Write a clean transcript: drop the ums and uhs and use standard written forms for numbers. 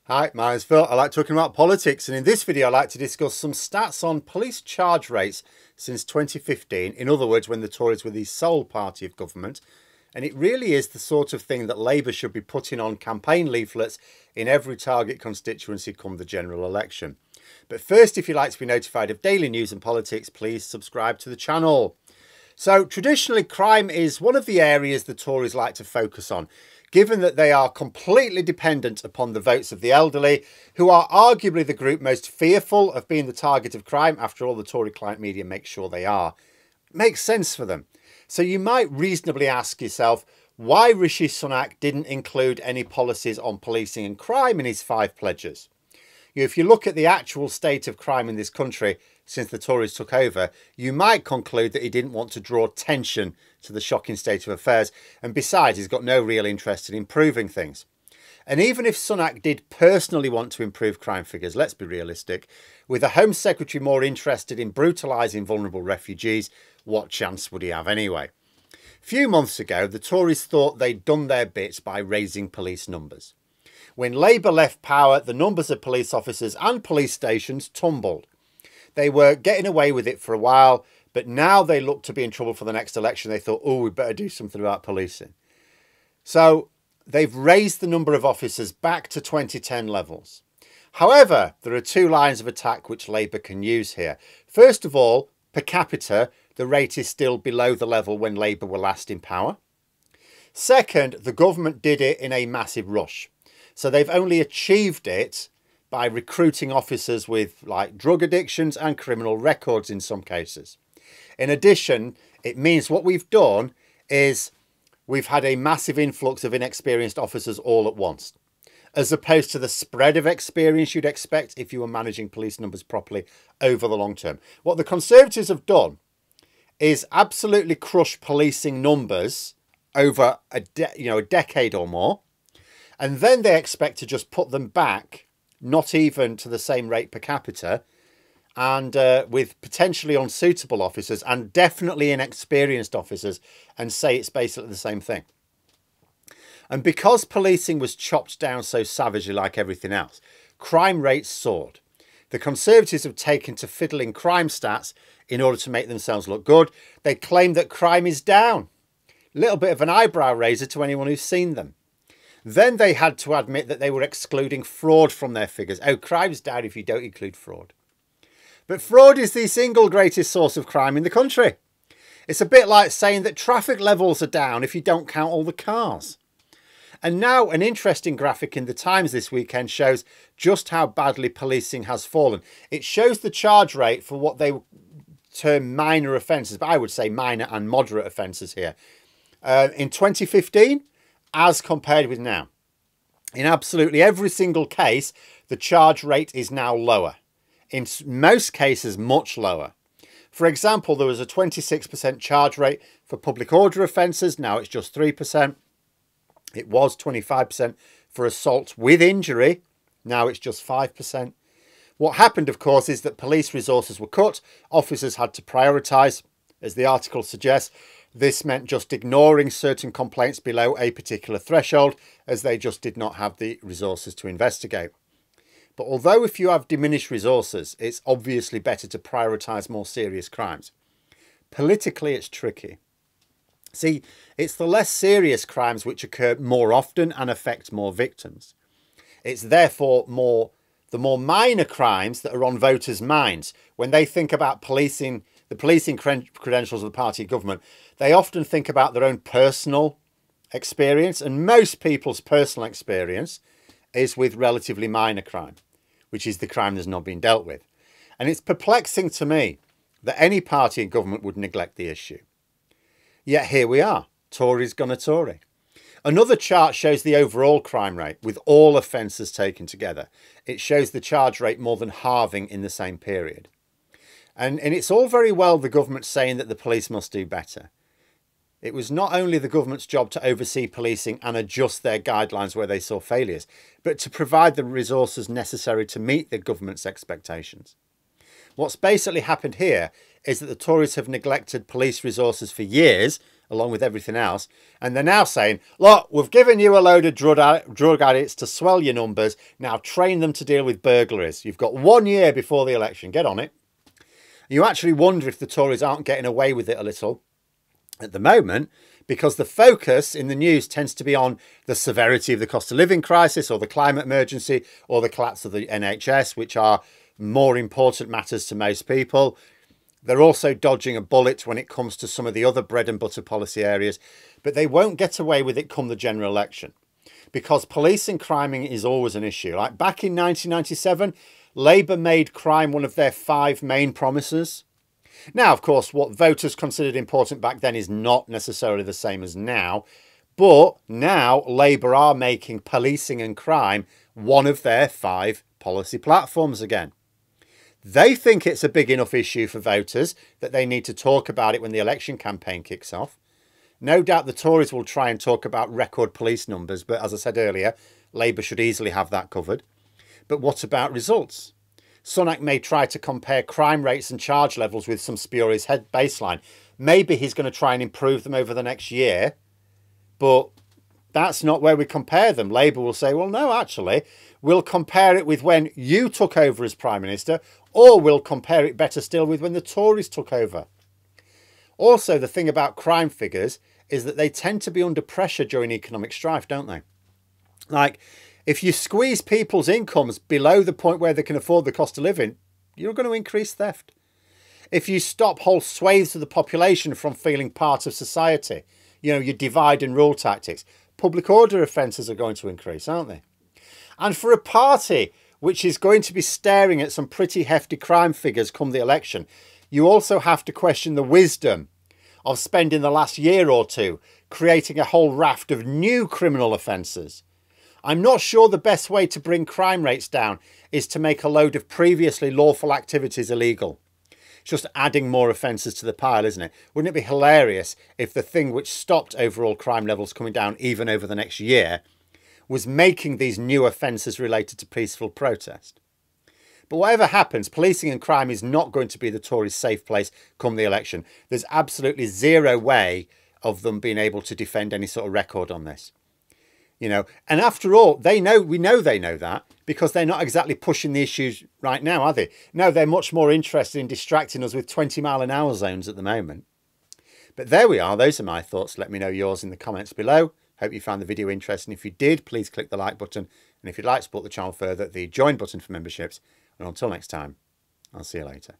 Hi, my name's Phil. I like talking about politics, and in this video I like to discuss some stats on police charge rates since 2015. In other words, when the Tories were the sole party of government. And it really is the sort of thing that Labour should be putting on campaign leaflets in every target constituency come the general election. But first, if you'd like to be notified of daily news and politics, please subscribe to the channel. So traditionally, crime is one of the areas the Tories like to focus on, given that they are completely dependent upon the votes of the elderly, who are arguably the group most fearful of being the target of crime. After all, the Tory client media makes sure they are. It makes sense for them. So you might reasonably ask yourself why Rishi Sunak didn't include any policies on policing and crime in his 5 pledges. If you look at the actual state of crime in this country since the Tories took over, you might conclude that he didn't want to draw attention to the shocking state of affairs. And besides, he's got no real interest in improving things. And even if Sunak did personally want to improve crime figures, let's be realistic, with the Home Secretary more interested in brutalising vulnerable refugees, what chance would he have anyway? A few months ago, the Tories thought they'd done their bit by raising police numbers. When Labour left power, the numbers of police officers and police stations tumbled. They were getting away with it for a while, but now they look to be in trouble for the next election. They thought, oh, we better do something about policing. So they've raised the number of officers back to 2010 levels. However, there are 2 lines of attack which Labour can use here. First of all, per capita, the rate is still below the level when Labour were last in power. Second, the government did it in a massive rush. So they've only achieved it by recruiting officers with drug addictions and criminal records in some cases. In addition, it means what we've done is we've had a massive influx of inexperienced officers all at once, as opposed to the spread of experience you'd expect if you were managing police numbers properly over the long term. What the Conservatives have done is absolutely crush policing numbers over a decade or more. And then they expect to just put them back, not even to the same rate per capita, and with potentially unsuitable officers and definitely inexperienced officers, and say it's basically the same thing. And because policing was chopped down so savagely like everything else, crime rates soared. The Conservatives have taken to fiddling crime stats in order to make themselves look good. They claim that crime is down. A little bit of an eyebrow raiser to anyone who's seen them. Then they had to admit that they were excluding fraud from their figures. Oh, crime's down if you don't include fraud. But fraud is the single greatest source of crime in the country. It's a bit like saying that traffic levels are down if you don't count all the cars. And now an interesting graphic in the Times this weekend shows just how badly policing has fallen. It shows the charge rate for what they term minor offences, but I would say minor and moderate offences here. In 2015, as compared with now. In absolutely every single case, the charge rate is now lower. In most cases, much lower. For example, there was a 26% charge rate for public order offences. Now it's just 3%. It was 25% for assault with injury. Now it's just 5%. What happened, of course, is that police resources were cut. Officers had to prioritise. As the article suggests, this meant just ignoring certain complaints below a particular threshold, as they just did not have the resources to investigate. But although if you have diminished resources, it's obviously better to prioritise more serious crimes, politically it's tricky. See, it's the less serious crimes which occur more often and affect more victims. It's therefore the more minor crimes that are on voters' minds. When they think about the policing credentials of the party government, they often think about their own personal experience, and most people's personal experience is with relatively minor crime, which is the crime that's not been dealt with. And it's perplexing to me that any party in government would neglect the issue. Yet here we are, Tories gonna Tory. Another chart shows the overall crime rate with all offences taken together. It shows the charge rate more than halving in the same period. And it's all very well the government saying that the police must do better. It was not only the government's job to oversee policing and adjust their guidelines where they saw failures, but to provide the resources necessary to meet the government's expectations. What's basically happened here is that the Tories have neglected police resources for years along with everything else. And they're now saying, look, we've given you a load of drug addicts to swell your numbers. Now train them to deal with burglaries. You've got 1 year before the election. Get on it. You actually wonder if the Tories aren't getting away with it a little at the moment, because the focus in the news tends to be on the severity of the cost of living crisis or the climate emergency or the collapse of the NHS, which are more important matters to most people. They're also dodging a bullet when it comes to some of the other bread and butter policy areas, but they won't get away with it come the general election, because police and criming is always an issue. Like back in 1997, Labour made crime one of their 5 main promises. Now, of course, what voters considered important back then is not necessarily the same as now, but now Labour are making policing and crime one of their 5 policy platforms again. They think it's a big enough issue for voters that they need to talk about it when the election campaign kicks off. No doubt the Tories will try and talk about record police numbers, but as I said earlier, Labour should easily have that covered. But what about results? Sunak may try to compare crime rates and charge levels with some spurious head baseline. Maybe he's going to try and improve them over the next year, but that's not where we compare them. Labour will say, well, no, actually, we'll compare it with when you took over as Prime Minister, or we'll compare it better still with when the Tories took over. Also, the thing about crime figures is that they tend to be under pressure during economic strife, don't they? Like, if you squeeze people's incomes below the point where they can afford the cost of living, you're going to increase theft. If you stop whole swathes of the population from feeling part of society, you know, your divide and rule tactics, public order offences are going to increase, aren't they? And for a party which is going to be staring at some pretty hefty crime figures come the election, you also have to question the wisdom of spending the last year or two creating a whole raft of new criminal offences. I'm not sure the best way to bring crime rates down is to make a load of previously lawful activities illegal. It's just adding more offences to the pile, isn't it? Wouldn't it be hilarious if the thing which stopped overall crime levels coming down even over the next year was making these new offences related to peaceful protest? But whatever happens, policing and crime is not going to be the Tories' safe place come the election. There's absolutely zero way of them being able to defend any sort of record on this. You know, and after all, they know they know that, because they're not exactly pushing the issues right now, are they? No, they're much more interested in distracting us with 20-mile-an-hour zones at the moment. But there we are. Those are my thoughts. Let me know yours in the comments below. Hope you found the video interesting. If you did, please click the like button. And if you'd like to support the channel further, the join button for memberships. And until next time, I'll see you later.